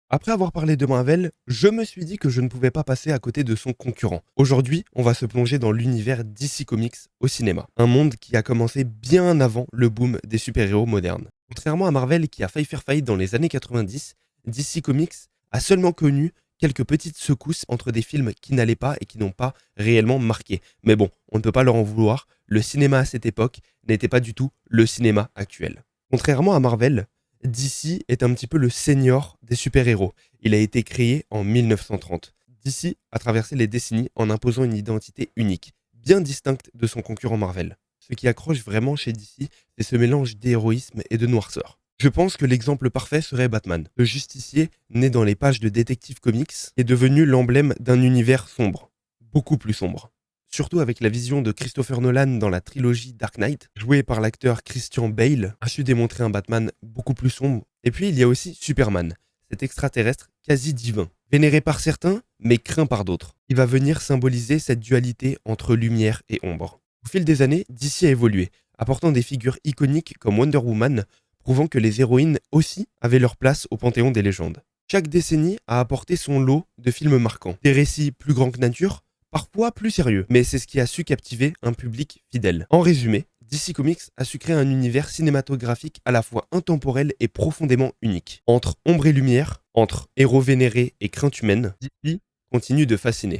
Après avoir parlé de Marvel, je me suis dit que je ne pouvais pas passer à côté de son concurrent. Aujourd'hui, on va se plonger dans l'univers DC Comics au cinéma. Un monde qui a commencé bien avant le boom des super-héros modernes. Contrairement à Marvel qui a failli faire faillite dans les années 90, DC Comics a seulement connu quelques petites secousses entre des films qui n'allaient pas et qui n'ont pas réellement marqué. Mais bon, on ne peut pas leur en vouloir, le cinéma à cette époque n'était pas du tout le cinéma actuel. Contrairement à Marvel, DC est un petit peu le senior des super-héros. Il a été créé en 1930. DC a traversé les décennies en imposant une identité unique, bien distincte de son concurrent Marvel. Ce qui accroche vraiment chez DC, c'est ce mélange d'héroïsme et de noirceur. Je pense que l'exemple parfait serait Batman. Le justicier, né dans les pages de Detective Comics, est devenu l'emblème d'un univers sombre. Beaucoup plus sombre. Surtout avec la vision de Christopher Nolan dans la trilogie Dark Knight, joué par l'acteur Christian Bale, a su démontrer un Batman beaucoup plus sombre. Et puis il y a aussi Superman, cet extraterrestre quasi divin, vénéré par certains, mais craint par d'autres. Il va venir symboliser cette dualité entre lumière et ombre. Au fil des années, DC a évolué, apportant des figures iconiques comme Wonder Woman, prouvant que les héroïnes aussi avaient leur place au panthéon des légendes. Chaque décennie a apporté son lot de films marquants, des récits plus grands que nature, parfois plus sérieux, mais c'est ce qui a su captiver un public fidèle. En résumé, DC Comics a su créer un univers cinématographique à la fois intemporel et profondément unique. Entre ombre et lumière, entre héros vénérés et crainte humaine, DC continue de fasciner.